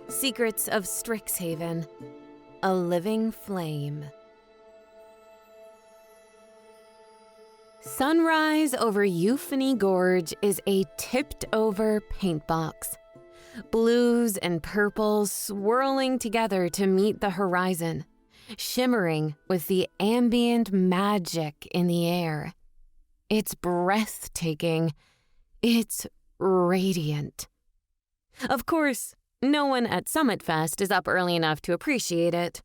Secrets of Strixhaven, a living flame. Sunrise over Euphony Gorge is a tipped-over paint box. Blues and purples swirling together to meet the horizon, shimmering with the ambient magic in the air. It's breathtaking. It's radiant. Of course, no one at Summit Fest is up early enough to appreciate it.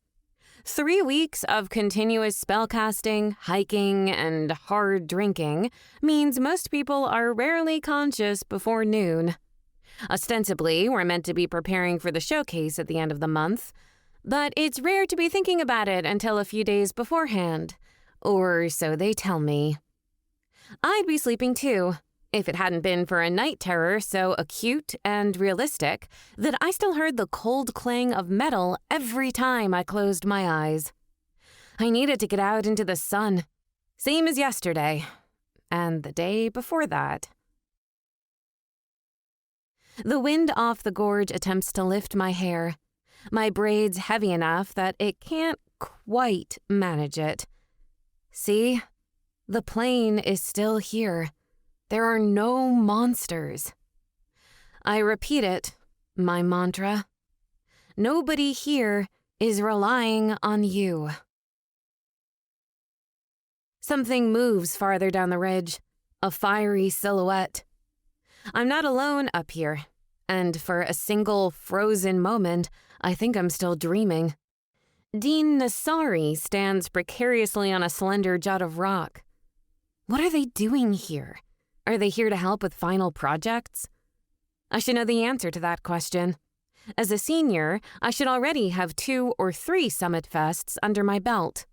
3 weeks of continuous spellcasting, hiking, and hard drinking means most people are rarely conscious before noon. Ostensibly, we're meant to be preparing for the showcase at the end of the month, but it's rare to be thinking about it until a few days beforehand, or so they tell me. I'd be sleeping too, if it hadn't been for a night terror so acute and realistic that I still heard the cold clang of metal every time I closed my eyes. I needed to get out into the sun, same as yesterday, and the day before that. The wind off the gorge attempts to lift my hair, my braids heavy enough that it can't quite manage it. See? The plane is still here. There are no monsters. I repeat it, my mantra. Nobody here is relying on you. Something moves farther down the ridge, a fiery silhouette. I'm not alone up here, and for a single frozen moment, I think I'm still dreaming. Dean Nasari stands precariously on a slender jut of rock. What are they doing here? Are they here to help with final projects? I should know the answer to that question. As a senior, I should already have 2 or 3 Summit Fests under my belt.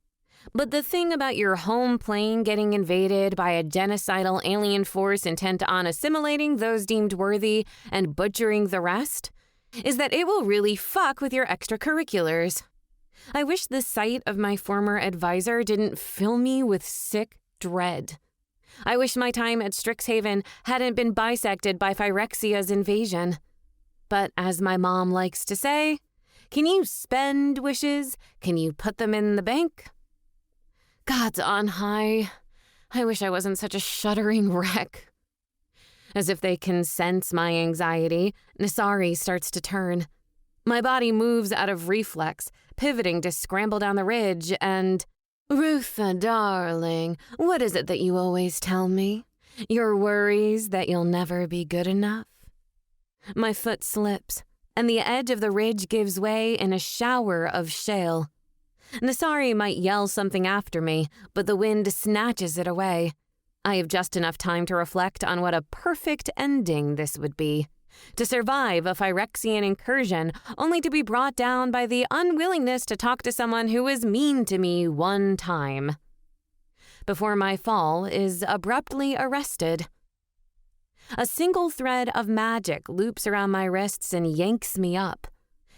But the thing about your home plane getting invaded by a genocidal alien force intent on assimilating those deemed worthy and butchering the rest is that it will really fuck with your extracurriculars. I wish the sight of my former advisor didn't fill me with sick dread. I wish my time at Strixhaven hadn't been bisected by Phyrexia's invasion. But as my mom likes to say, can you spend wishes? Can you put them in the bank? God's on high. I wish I wasn't such a shuddering wreck. As if they can sense my anxiety, Nasari starts to turn. My body moves out of reflex, pivoting to scramble down the ridge, and... Rootha, darling, what is it that you always tell me? Your worries that you'll never be good enough? My foot slips, and the edge of the ridge gives way in a shower of shale. Nasari might yell something after me, but the wind snatches it away. I have just enough time to reflect on what a perfect ending this would be. To survive a Phyrexian incursion only to be brought down by the unwillingness to talk to someone who was mean to me one time. Before my fall is abruptly arrested. A single thread of magic loops around my wrists and yanks me up.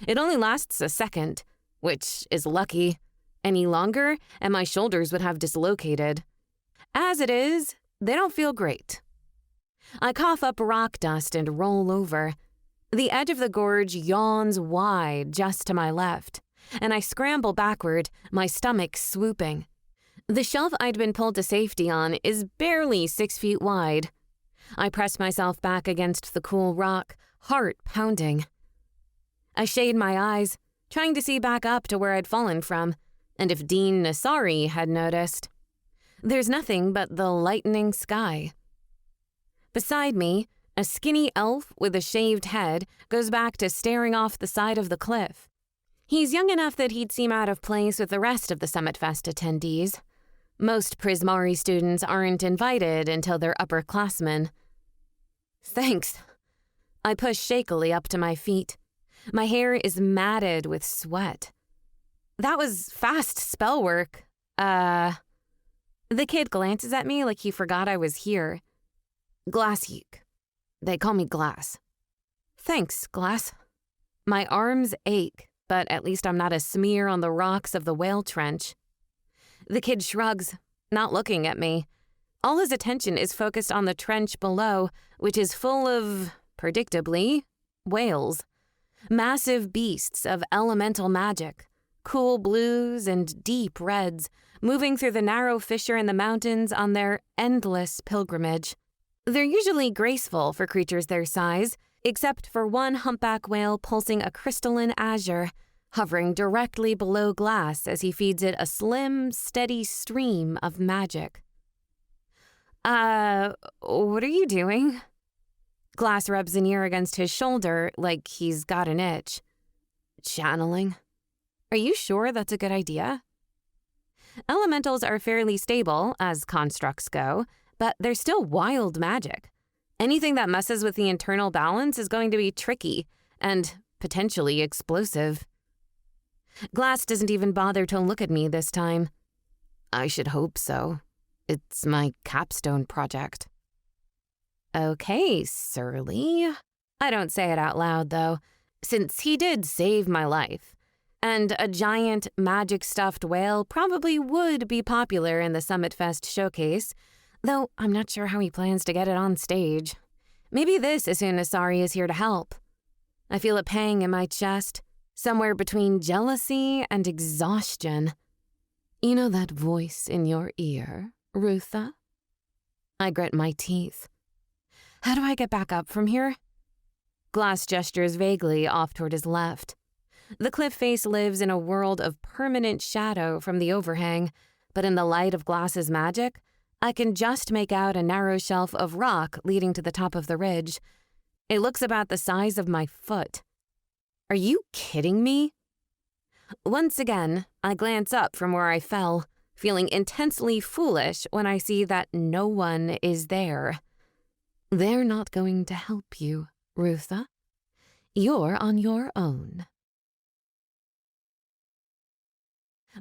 It only lasts a second, which is lucky. Any longer, and my shoulders would have dislocated. As it is, they don't feel great. I cough up rock dust and roll over. The edge of the gorge yawns wide just to my left, and I scramble backward, my stomach swooping. The shelf I'd been pulled to safety on is barely 6 feet wide. I press myself back against the cool rock, heart pounding. I shade my eyes, trying to see back up to where I'd fallen from, and if Dean Nasari had noticed. There's nothing but the lightening sky. Beside me, a skinny elf with a shaved head goes back to staring off the side of the cliff. He's young enough that he'd seem out of place with the rest of the Summit Fest attendees. Most Prismari students aren't invited until they're upperclassmen. Thanks. I push shakily up to my feet. My hair is matted with sweat. That was fast spell work. The kid glances at me like he forgot I was here. Glassyeek. They call me Glass. Thanks, Glass. My arms ache, but at least I'm not a smear on the rocks of the whale trench. The kid shrugs, not looking at me. All his attention is focused on the trench below, which is full of, predictably, whales. Massive beasts of elemental magic, cool blues and deep reds, moving through the narrow fissure in the mountains on their endless pilgrimage. They're usually graceful for creatures their size, except for one humpback whale pulsing a crystalline azure, hovering directly below Glass as he feeds it a slim, steady stream of magic. What are you doing? Glass rubs an ear against his shoulder like he's got an itch. Channeling. Are you sure that's a good idea? Elementals are fairly stable, as constructs go, but they're still wild magic. Anything that messes with the internal balance is going to be tricky and potentially explosive. Glass doesn't even bother to look at me this time. I should hope so. It's my capstone project. Okay, Surly. I don't say it out loud, though, since he did save my life. And a giant magic-stuffed whale probably would be popular in the Summit Fest showcase, though I'm not sure how he plans to get it on stage. Maybe this as soon as Sari is here to help. I feel a pang in my chest, somewhere between jealousy and exhaustion. You know that voice in your ear, Rootha? I grit my teeth. How do I get back up from here? Glass gestures vaguely off toward his left. The cliff face lives in a world of permanent shadow from the overhang, but in the light of Glass's magic, I can just make out a narrow shelf of rock leading to the top of the ridge. It looks about the size of my foot. Are you kidding me? Once again, I glance up from where I fell, feeling intensely foolish when I see that no one is there. They're not going to help you, Rootha. You're on your own.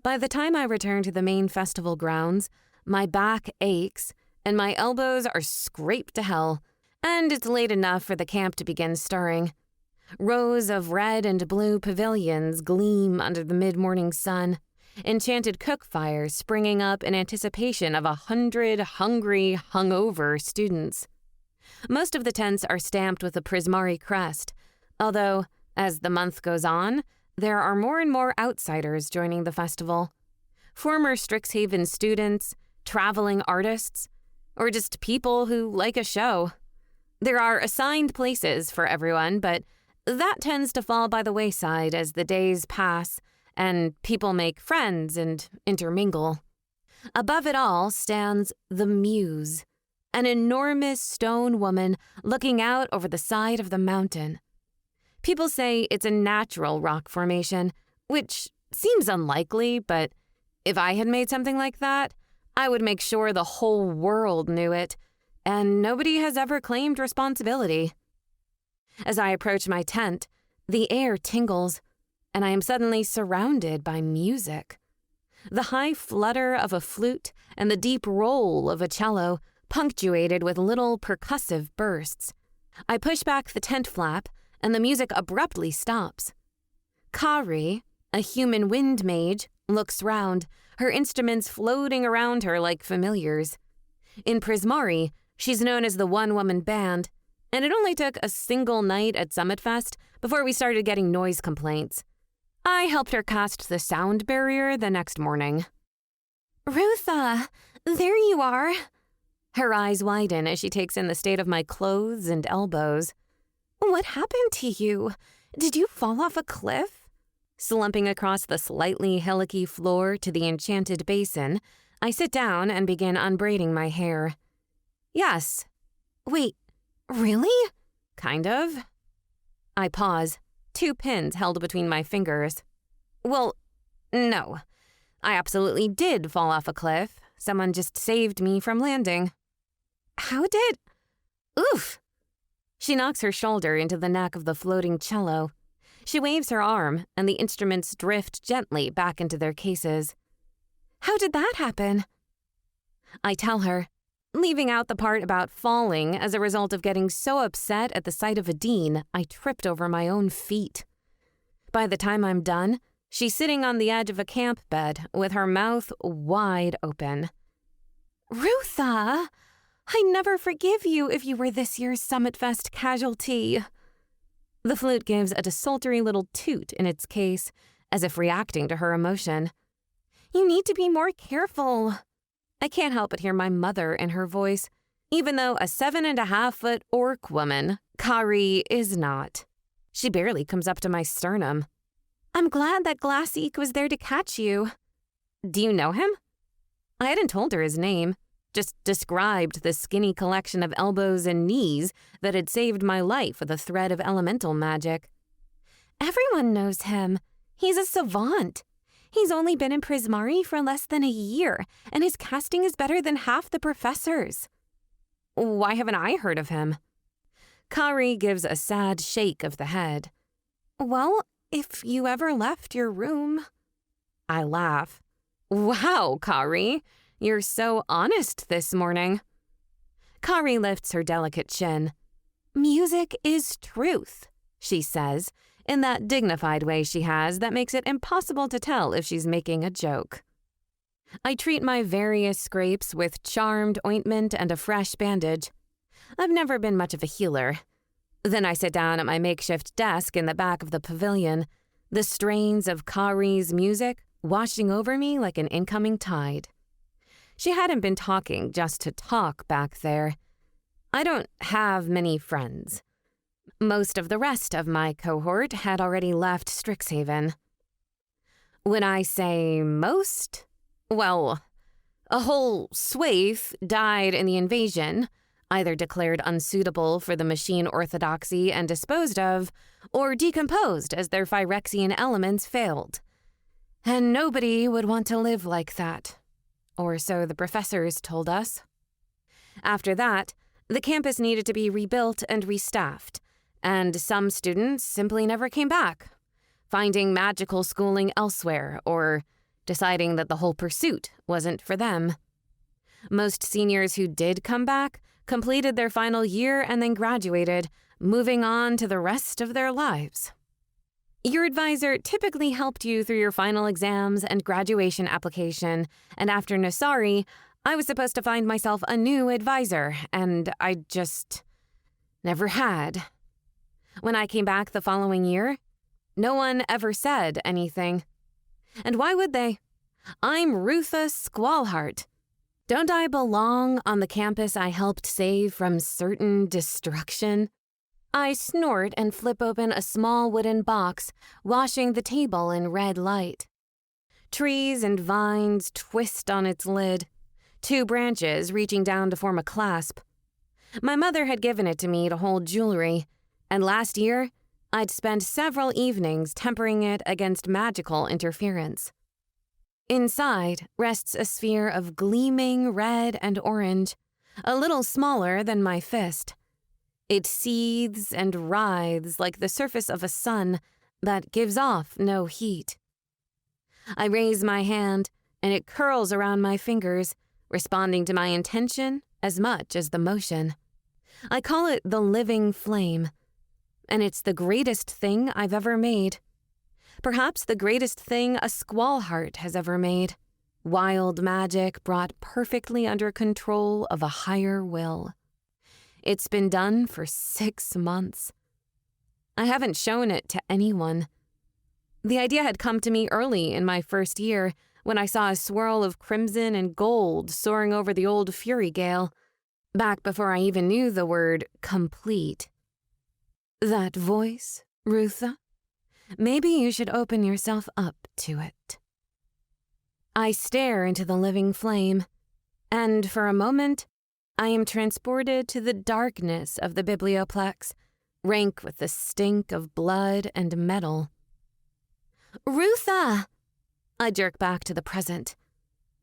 By the time I return to the main festival grounds, my back aches and my elbows are scraped to hell, and it's late enough for the camp to begin stirring. Rows of red and blue pavilions gleam under the mid-morning sun, enchanted cook fires springing up in anticipation of 100 hungry, hungover students. Most of the tents are stamped with the Prismari crest, although, as the month goes on, there are more and more outsiders joining the festival. Former Strixhaven students, traveling artists, or just people who like a show. There are assigned places for everyone, but that tends to fall by the wayside as the days pass and people make friends and intermingle. Above it all stands the Muse, an enormous stone woman looking out over the side of the mountain. People say it's a natural rock formation, which seems unlikely, but if I had made something like that, I would make sure the whole world knew it, and nobody has ever claimed responsibility. As I approach my tent, the air tingles, and I am suddenly surrounded by music. The high flutter of a flute and the deep roll of a cello, punctuated with little percussive bursts. I push back the tent flap, and the music abruptly stops. Kari, a human wind mage, looks round, her instruments floating around her like familiars. In Prismari, she's known as the one-woman band, and it only took a single night at Summit Fest before we started getting noise complaints. I helped her cast the sound barrier the next morning. Rootha, there you are. Her eyes widen as she takes in the state of my clothes and elbows. What happened to you? Did you fall off a cliff? Slumping across the slightly hillocky floor to the enchanted basin, I sit down and begin unbraiding my hair. Yes. Wait, really? Kind of. I pause, 2 pins held between my fingers. Well, no. I absolutely did fall off a cliff. Someone just saved me from landing. How did? Oof! She knocks her shoulder into the neck of the floating cello. She waves her arm, and the instruments drift gently back into their cases. How did that happen? I tell her, leaving out the part about falling as a result of getting so upset at the sight of a dean, I tripped over my own feet. By the time I'm done, she's sitting on the edge of a camp bed with her mouth wide open. Rootha! I'd never forgive you if you were this year's Summit Fest casualty. The flute gives a desultory little toot in its case, as if reacting to her emotion. You need to be more careful. I can't help but hear my mother in her voice, even though a 7.5-foot orc woman, Kari, is not. She barely comes up to my sternum. I'm glad that Glassieek was there to catch you. Do you know him? I hadn't told her his name, just described the skinny collection of elbows and knees that had saved my life with a thread of elemental magic. Everyone knows him. He's a savant. He's only been in Prismari for less than a year, and his casting is better than half the professors. Why haven't I heard of him? Kari gives a sad shake of the head. Well, if you ever left your room. I laugh. Wow, Kari, you're so honest this morning. Kari lifts her delicate chin. Music is truth, she says, in that dignified way she has that makes it impossible to tell if she's making a joke. I treat my various scrapes with charmed ointment and a fresh bandage. I've never been much of a healer. Then I sit down at my makeshift desk in the back of the pavilion, the strains of Kari's music washing over me like an incoming tide. She hadn't been talking just to talk back there. I don't have many friends. Most of the rest of my cohort had already left Strixhaven. When I say most, well, a whole swathe died in the invasion, either declared unsuitable for the machine orthodoxy and disposed of, or decomposed as their Phyrexian elements failed. And nobody would want to live like that. Or so the professors told us. After that, the campus needed to be rebuilt and restaffed, and some students simply never came back, finding magical schooling elsewhere or deciding that the whole pursuit wasn't for them. Most seniors who did come back completed their final year and then graduated, moving on to the rest of their lives. Your advisor typically helped you through your final exams and graduation application, and after Nasari, I was supposed to find myself a new advisor, and I just never had. When I came back the following year, no one ever said anything. And why would they? I'm Rootha Squallheart. Don't I belong on the campus I helped save from certain destruction? I snort and flip open a small wooden box, washing the table in red light. Trees and vines twist on its lid, 2 branches reaching down to form a clasp. My mother had given it to me to hold jewelry, and last year, I'd spent several evenings tempering it against magical interference. Inside rests a sphere of gleaming red and orange, a little smaller than my fist. It seethes and writhes like the surface of a sun that gives off no heat. I raise my hand, and it curls around my fingers, responding to my intention as much as the motion. I call it the living flame, and it's the greatest thing I've ever made. Perhaps the greatest thing a Squallheart has ever made. Wild magic brought perfectly under control of a higher will. It's been done for 6 months. I haven't shown it to anyone. The idea had come to me early in my first year when I saw a swirl of crimson and gold soaring over the old Fury Gale, back before I even knew the word complete. That voice, Rootha? Maybe you should open yourself up to it. I stare into the living flame, and for a moment, I am transported to the darkness of the biblioplex, rank with the stink of blood and metal. Rootha! I jerk back to the present.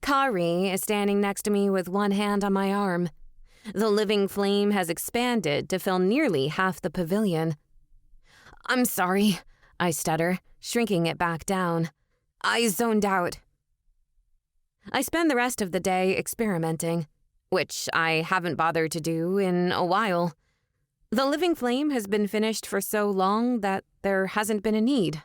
Kari is standing next to me with one hand on my arm. The living flame has expanded to fill nearly half the pavilion. I'm sorry, I stutter, shrinking it back down. I zoned out. I spend the rest of the day experimenting, which I haven't bothered to do in a while. The living flame has been finished for so long that there hasn't been a need.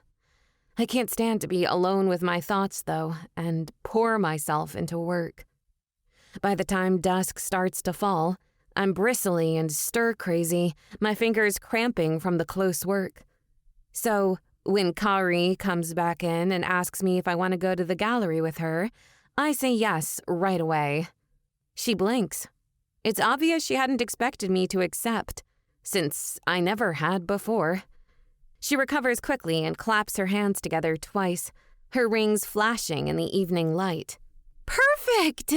I can't stand to be alone with my thoughts, though, and pour myself into work. By the time dusk starts to fall, I'm bristly and stir-crazy, my fingers cramping from the close work. So, when Kari comes back in and asks me if I want to go to the gallery with her, I say yes right away. She blinks. It's obvious she hadn't expected me to accept, since I never had before. She recovers quickly and claps her hands together twice, her rings flashing in the evening light. Perfect!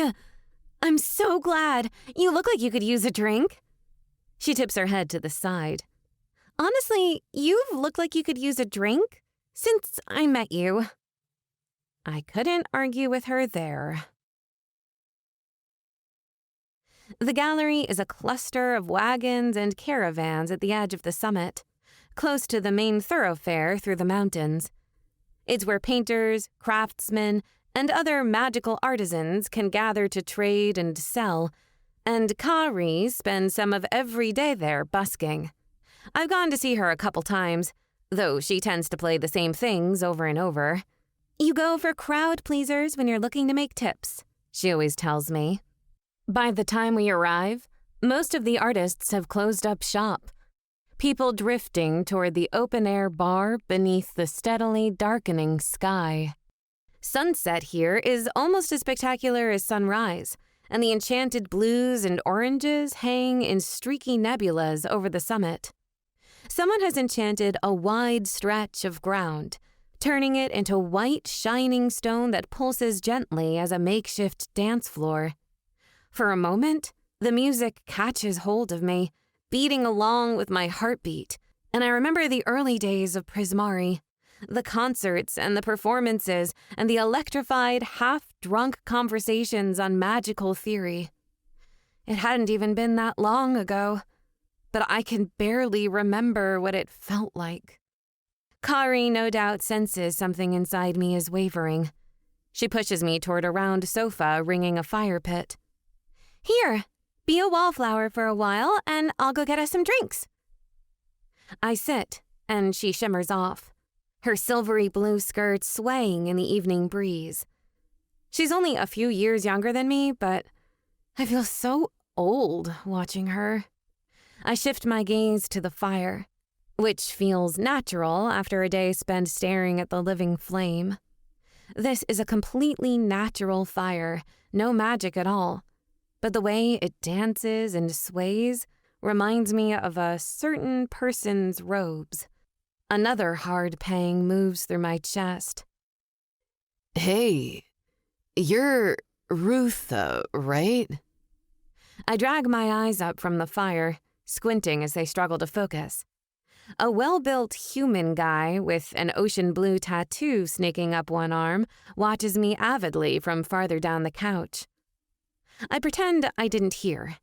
I'm so glad. You look like you could use a drink. She tips her head to the side. Honestly, you've looked like you could use a drink since I met you. I couldn't argue with her there. The gallery is a cluster of wagons and caravans at the edge of the summit, close to the main thoroughfare through the mountains. It's where painters, craftsmen, and other magical artisans can gather to trade and sell, and Kari spends some of every day there busking. I've gone to see her a couple times, though she tends to play the same things over and over. You go for crowd pleasers when you're looking to make tips, she always tells me. By the time we arrive, most of the artists have closed up shop, people drifting toward the open-air bar beneath the steadily darkening sky. Sunset here is almost as spectacular as sunrise, and the enchanted blues and oranges hang in streaky nebulas over the summit. Someone has enchanted a wide stretch of ground, turning it into white, shining stone that pulses gently as a makeshift dance floor. For a moment, the music catches hold of me, beating along with my heartbeat, and I remember the early days of Prismari, the concerts and the performances and the electrified, half-drunk conversations on magical theory. It hadn't even been that long ago, but I can barely remember what it felt like. Kari no doubt senses something inside me is wavering. She pushes me toward a round sofa ringing a fire pit. Here, be a wallflower for a while, and I'll go get us some drinks. I sit, and she shimmers off, her silvery blue skirt swaying in the evening breeze. She's only a few years younger than me, but I feel so old watching her. I shift my gaze to the fire, which feels natural after a day spent staring at the living flame. This is a completely natural fire, no magic at all, but the way it dances and sways reminds me of a certain person's robes. Another hard pang moves through my chest. Hey, you're Rootha, right? I drag my eyes up from the fire, squinting as they struggle to focus. A well-built human guy with an ocean blue tattoo snaking up one arm watches me avidly from farther down the couch. I pretend I didn't hear,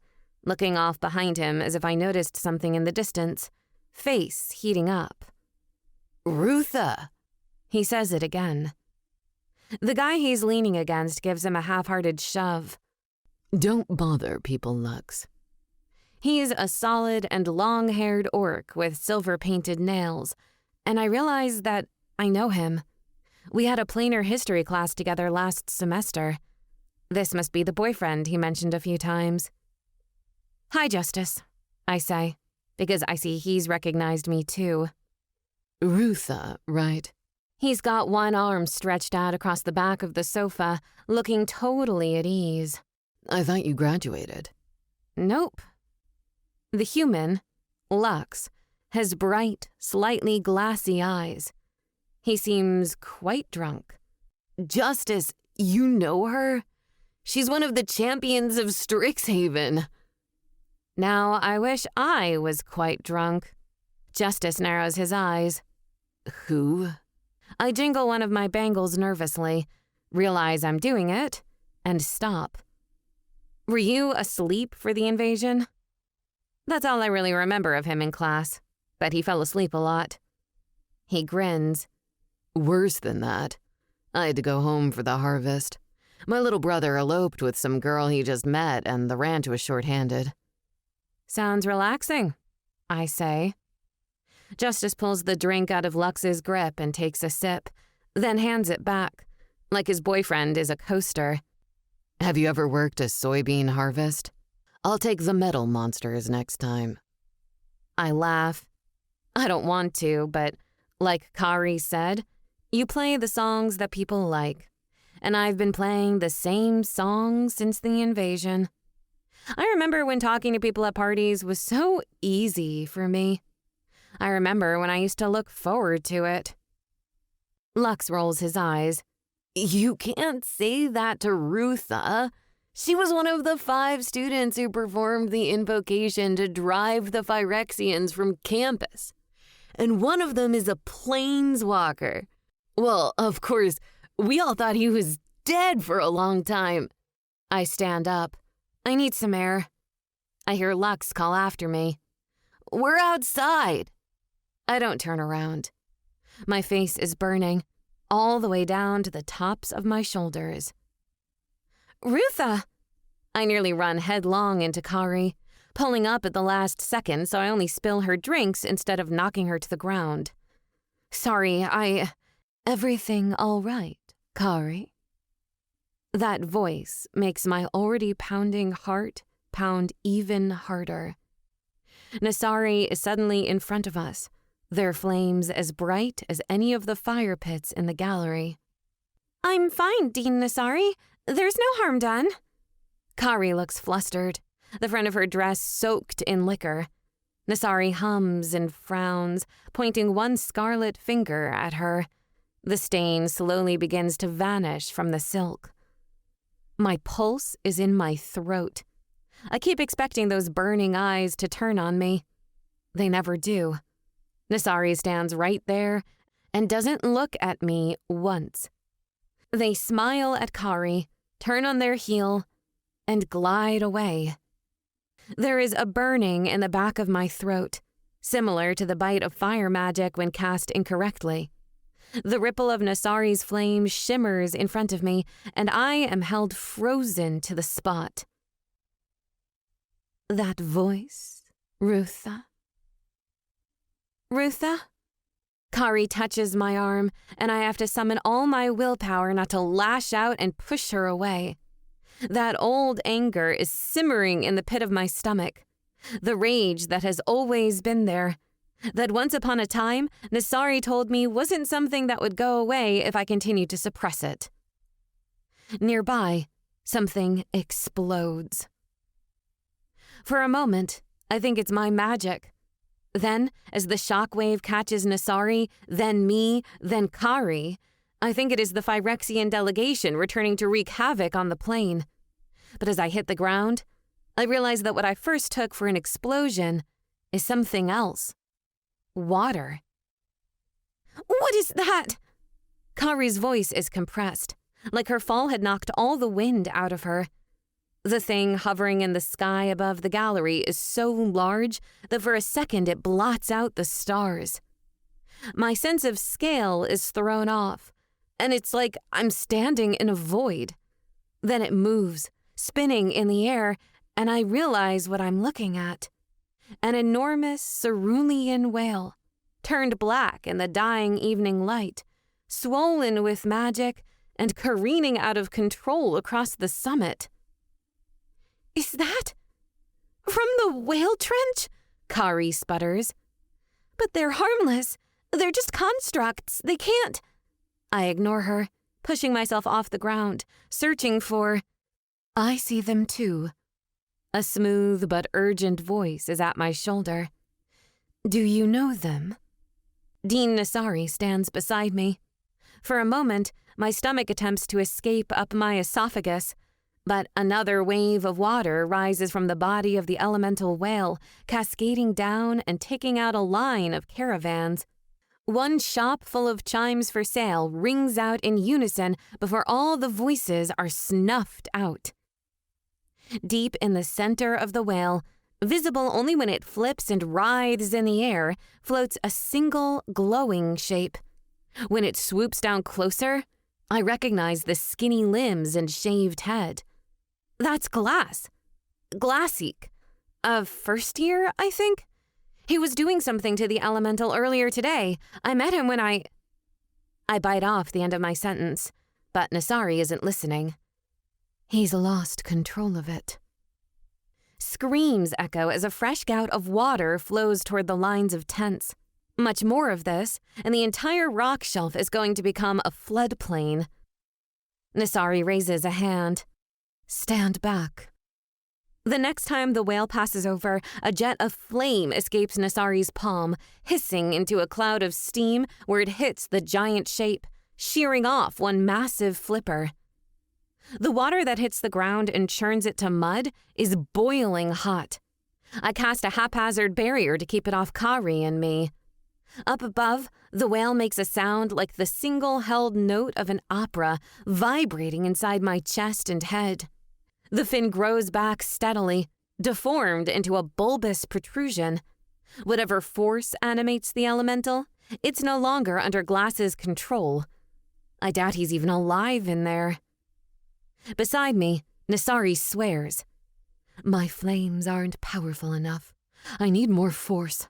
looking off behind him as if I noticed something in the distance, face heating up. Rootha, he says it again. The guy he's leaning against gives him a half-hearted shove. Don't bother people, Lux. He's a solid and long-haired orc with silver-painted nails, and I realize that I know him. We had a planar history class together last semester. This must be the boyfriend he mentioned a few times. Hi, Justice, I say, because I see he's recognized me too. Rootha, right? He's got one arm stretched out across the back of the sofa, looking totally at ease. I thought you graduated. Nope. The human, Lux, has bright, slightly glassy eyes. He seems quite drunk. Justice, you know her? She's one of the champions of Strixhaven. Now I wish I was quite drunk. Justice narrows his eyes. Who? I jingle one of my bangles nervously, realize I'm doing it, and stop. Were you asleep for the invasion? That's all I really remember of him in class, but he fell asleep a lot. He grins. Worse than that. I had to go home for the harvest. My little brother eloped with some girl he just met, and the ranch was short-handed. Sounds relaxing, I say. Justice pulls the drink out of Lux's grip and takes a sip, then hands it back, like his boyfriend is a coaster. Have you ever worked a soybean harvest? I'll take the metal monsters next time. I laugh. I don't want to, but like Kari said, you play the songs that people like. And I've been playing the same song since the invasion. I remember when talking to people at parties was so easy for me. I remember when I used to look forward to it. Lux rolls his eyes. You can't say that to Rootha. She was one of the 5 students who performed the invocation to drive the Phyrexians from campus. And one of them is a planeswalker. Well, of course, we all thought he was dead for a long time. I stand up. I need some air. I hear Lux call after me. We're outside. I don't turn around. My face is burning, all the way down to the tops of my shoulders. Rootha! I nearly run headlong into Kari, pulling up at the last second so I only spill her drinks instead of knocking her to the ground. Sorry, Everything all right, Kari? That voice makes my already pounding heart pound even harder. Nasari is suddenly in front of us, their flames as bright as any of the fire pits in the gallery. I'm fine, Dean Nasari. There's no harm done. Kari looks flustered, the front of her dress soaked in liquor. Nasari hums and frowns, pointing one scarlet finger at her. The stain slowly begins to vanish from the silk. My pulse is in my throat. I keep expecting those burning eyes to turn on me. They never do. Nasari stands right there and doesn't look at me once. They smile at Kari, turn on their heel, and glide away. There is a burning in the back of my throat, similar to the bite of fire magic when cast incorrectly. The ripple of Nasari's flame shimmers in front of me, and I am held frozen to the spot. That voice, Rootha. Rootha? Kari touches my arm, and I have to summon all my willpower not to lash out and push her away. That old anger is simmering in the pit of my stomach. The rage that has always been there. That once upon a time, Nasari told me wasn't something that would go away if I continued to suppress it. Nearby, something explodes. For a moment, I think it's my magic. Then, as the shockwave catches Nasari, then me, then Kari, I think it is the Phyrexian delegation returning to wreak havoc on the plane. But as I hit the ground, I realize that what I first took for an explosion is something else. Water. What is that? Kari's voice is compressed, like her fall had knocked all the wind out of her. The thing hovering in the sky above the gallery is so large that for a second it blots out the stars. My sense of scale is thrown off, and it's like I'm standing in a void. Then it moves, spinning in the air, and I realize what I'm looking at. An enormous cerulean whale, turned black in the dying evening light, swollen with magic and careening out of control across the summit. Is that from the whale trench? Kari sputters. But they're harmless. They're just constructs. They can't. I ignore her, pushing myself off the ground, searching for... I see them too. A smooth but urgent voice is at my shoulder. Do you know them? Dean Nasari stands beside me. For a moment, my stomach attempts to escape up my esophagus, but another wave of water rises from the body of the elemental whale, cascading down and taking out a line of caravans. One shop full of chimes for sale rings out in unison before all the voices are snuffed out. Deep in the center of the whale, visible only when it flips and writhes in the air, floats a single glowing shape. When it swoops down closer, I recognize the skinny limbs and shaved head. That's Glass. Glassique. Of first year, I think? He was doing something to the elemental earlier today. I met him when I bite off the end of my sentence, but Nasari isn't listening. He's lost control of it. Screams echo as a fresh gout of water flows toward the lines of tents. Much more of this, and the entire rock shelf is going to become a floodplain. Nasari raises a hand. Stand back. The next time the whale passes over, a jet of flame escapes Nasari's palm, hissing into a cloud of steam where it hits the giant shape, shearing off one massive flipper. The water that hits the ground and churns it to mud is boiling hot. I cast a haphazard barrier to keep it off Kari and me. Up above, the whale makes a sound like the single-held note of an opera vibrating inside my chest and head. The fin grows back steadily, deformed into a bulbous protrusion. Whatever force animates the elemental, it's no longer under Glass's control. I doubt he's even alive in there. Beside me, Nasari swears. My flames aren't powerful enough. I need more force.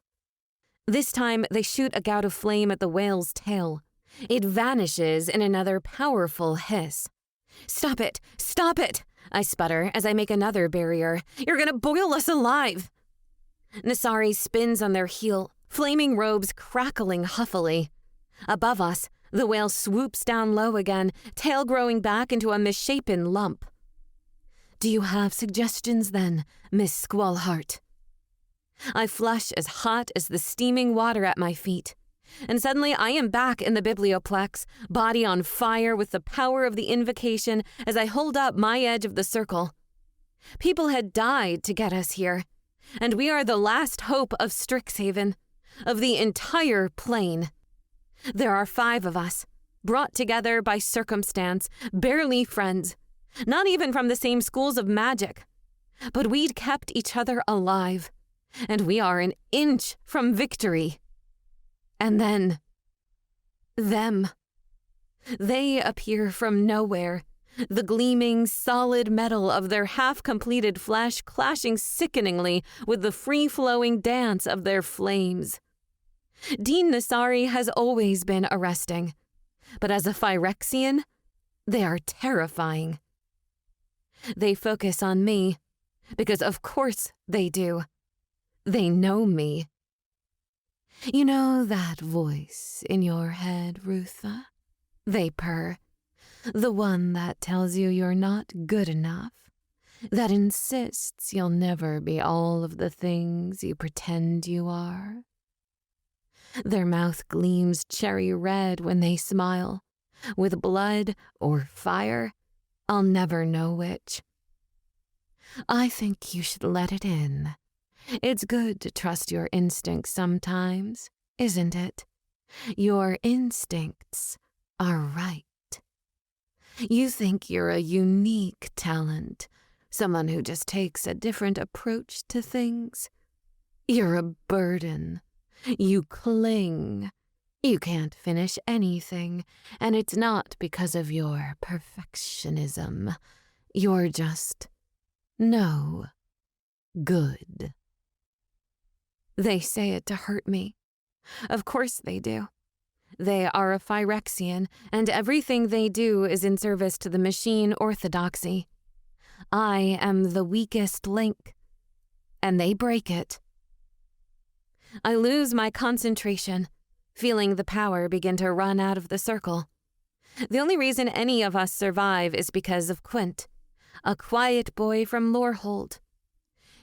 This time, they shoot a gout of flame at the whale's tail. It vanishes in another powerful hiss. Stop it! Stop it! I sputter as I make another barrier. You're gonna boil us alive! Nasari spins on their heel, flaming robes crackling huffily. Above us, the whale swoops down low again, tail growing back into a misshapen lump. Do you have suggestions then, Miss Squallheart? I flush as hot as the steaming water at my feet. And suddenly I am back in the biblioplex, body on fire with the power of the invocation as I hold up my edge of the circle. People had died to get us here, and we are the last hope of Strixhaven, of the entire plane. There are 5 of us, brought together by circumstance, barely friends, not even from the same schools of magic. But we'd kept each other alive, and we are an inch from victory. And then, them. They appear from nowhere, the gleaming, solid metal of their half-completed flesh clashing sickeningly with the free-flowing dance of their flames. Dean Nasari has always been arresting, but as a Phyrexian, they are terrifying. They focus on me, because of course they do. They know me. You know that voice in your head, Rootha? They purr. The one that tells you you're not good enough, that insists you'll never be all of the things you pretend you are. Their mouth gleams cherry red when they smile. With blood or fire, I'll never know which. I think you should let it in. It's good to trust your instincts sometimes, isn't it? Your instincts are right. You think you're a unique talent, someone who just takes a different approach to things. You're a burden. You cling. You can't finish anything, and it's not because of your perfectionism. You're just no good. They say it to hurt me. Of course they do. They are a Phyrexian, and everything they do is in service to the machine orthodoxy. I am the weakest link, and they break it. I lose my concentration, feeling the power begin to run out of the circle. The only reason any of us survive is because of Quint, a quiet boy from Lorehold.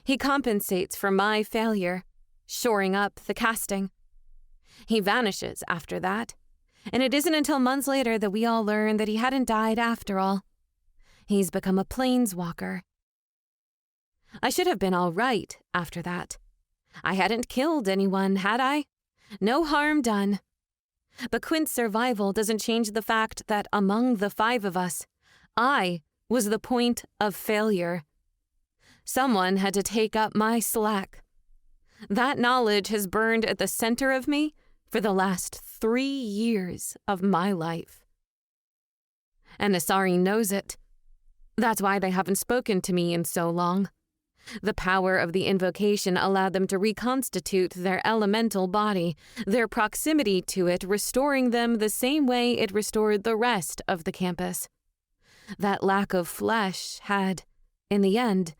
He compensates for my failure, shoring up the casting. He vanishes after that, and it isn't until months later that we all learn that he hadn't died after all. He's become a planeswalker. I should have been all right after that. I hadn't killed anyone, had I? No harm done. But Quint's survival doesn't change the fact that among the 5 of us, I was the point of failure. Someone had to take up my slack. That knowledge has burned at the center of me for the last 3 years of my life. And Nasari knows it. That's why they haven't spoken to me in so long. The power of the invocation allowed them to reconstitute their elemental body, their proximity to it restoring them the same way it restored the rest of the campus. That lack of flesh had, in the end,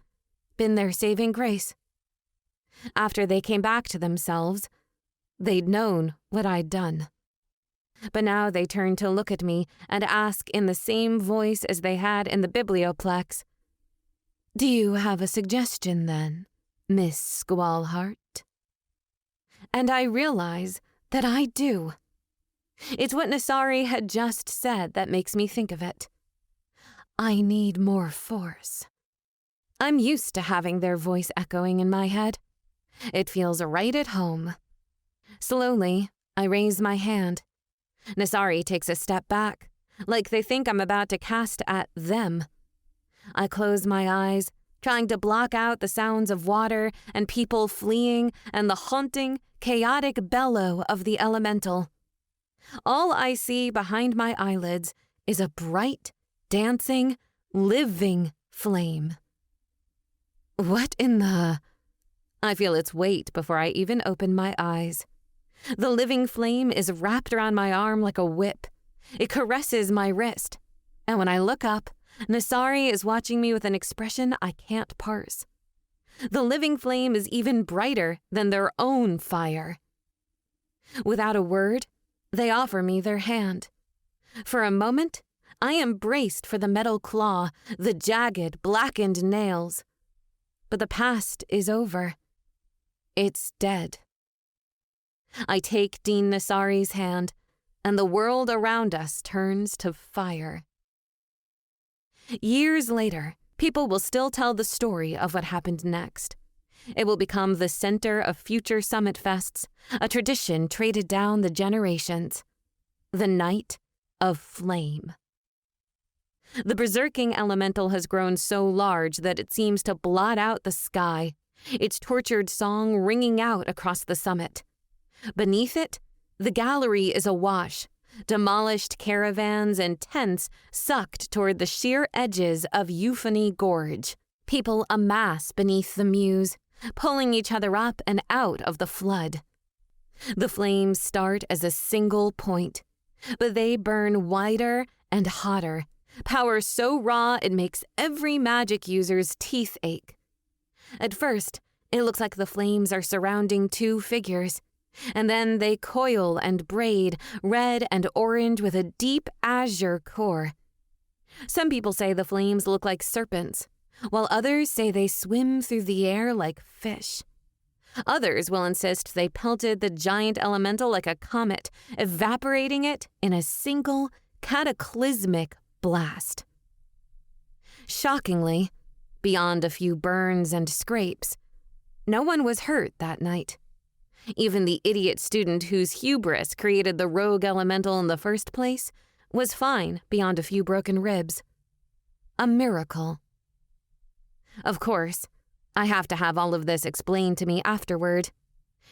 been their saving grace. After they came back to themselves, they'd known what I'd done. But now they turn to look at me and ask in the same voice as they had in the biblioplex, "Do you have a suggestion then, Miss Squallheart?" And I realize that I do. It's what Nasari had just said that makes me think of it. I need more force. I'm used to having their voice echoing in my head. It feels right at home. Slowly, I raise my hand. Nasari takes a step back, like they think I'm about to cast at them. I close my eyes, trying to block out the sounds of water and people fleeing and the haunting, chaotic bellow of the elemental. All I see behind my eyelids is a bright, dancing, living flame. What in the... I feel its weight before I even open my eyes. The living flame is wrapped around my arm like a whip. It caresses my wrist. And when I look up, Nasari is watching me with an expression I can't parse. The living flame is even brighter than their own fire. Without a word, they offer me their hand. For a moment, I am braced for the metal claw, the jagged, blackened nails. But the past is over. It's dead. I take Dean Nasari's hand, and the world around us turns to fire. Years later, people will still tell the story of what happened next. It will become the center of future Summit Fests, a tradition traded down the generations. The Night of Flame. The berserking elemental has grown so large that it seems to blot out the sky, its tortured song ringing out across the summit. Beneath it, the gallery is awash, demolished caravans and tents sucked toward the sheer edges of Euphony Gorge. People amass beneath the muse, pulling each other up and out of the flood. The flames start as a single point, but they burn wider and hotter, power so raw it makes every magic user's teeth ache. At first, it looks like the flames are surrounding two figures, and then they coil and braid, red and orange with a deep azure core. Some people say the flames look like serpents, while others say they swim through the air like fish. Others will insist they pelted the giant elemental like a comet, evaporating it in a single, cataclysmic blast. Shockingly, beyond a few burns and scrapes, no one was hurt that night. Even the idiot student whose hubris created the rogue elemental in the first place was fine beyond a few broken ribs. A miracle. Of course, I have to have all of this explained to me afterward.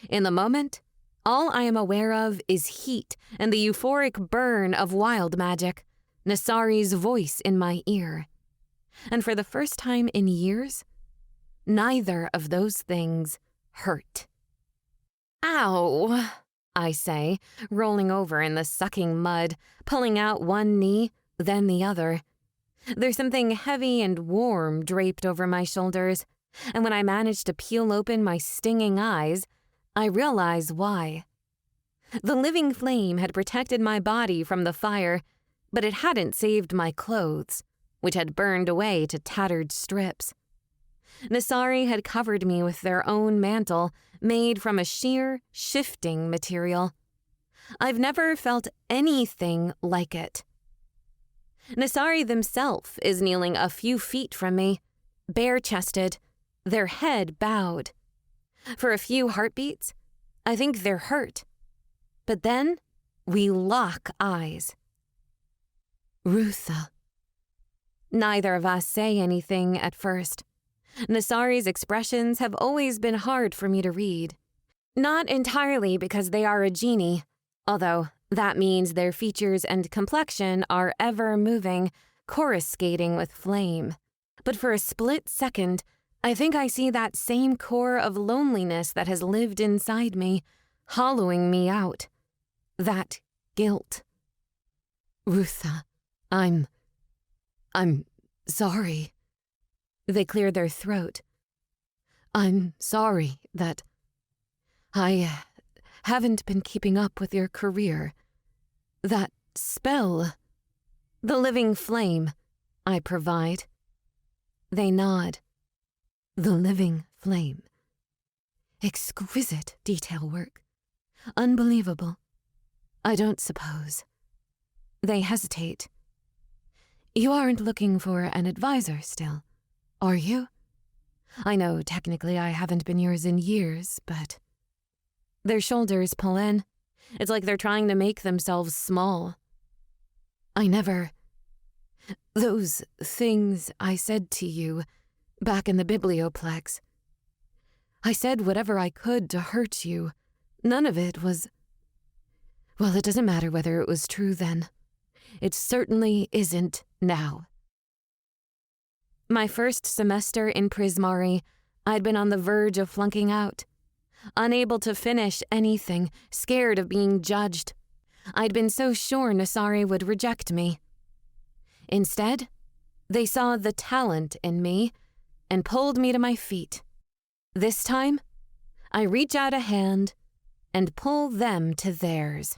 In the moment, all I am aware of is heat and the euphoric burn of wild magic, Nasari's voice in my ear. And for the first time in years, neither of those things hurt. Ow, I say, rolling over in the sucking mud, pulling out one knee, then the other. There's something heavy and warm draped over my shoulders, and when I manage to peel open my stinging eyes, I realize why. The living flame had protected my body from the fire, but it hadn't saved my clothes, which had burned away to tattered strips. Nasari had covered me with their own mantle, made from a sheer, shifting material. I've never felt anything like it. Nasari themselves is kneeling a few feet from me, bare-chested, their head bowed. For a few heartbeats, I think they're hurt. But then, we lock eyes. Rootha. Neither of us say anything at first. Nasari's expressions have always been hard for me to read. Not entirely because they are a genie, although that means their features and complexion are ever moving, coruscating with flame. But for a split second, I think I see that same core of loneliness that has lived inside me, hollowing me out. That guilt. Rootha, I'm sorry. They clear their throat, I'm sorry that I haven't been keeping up with your career. That spell, the living flame, I provide. They nod. The living flame. Exquisite detail work. Unbelievable. I don't suppose. They hesitate. You aren't looking for an advisor still, are you? I know technically I haven't been yours in years, but... Their shoulders pull in. It's like they're trying to make themselves small. I never... Those things I said to you back in the biblioplex. I said whatever I could to hurt you. None of it was... Well, it doesn't matter whether it was true then. It certainly isn't now. My first semester in Prismari, I'd been on the verge of flunking out. Unable to finish anything, scared of being judged. I'd been so sure Nasari would reject me. Instead, they saw the talent in me and pulled me to my feet. This time, I reach out a hand and pull them to theirs.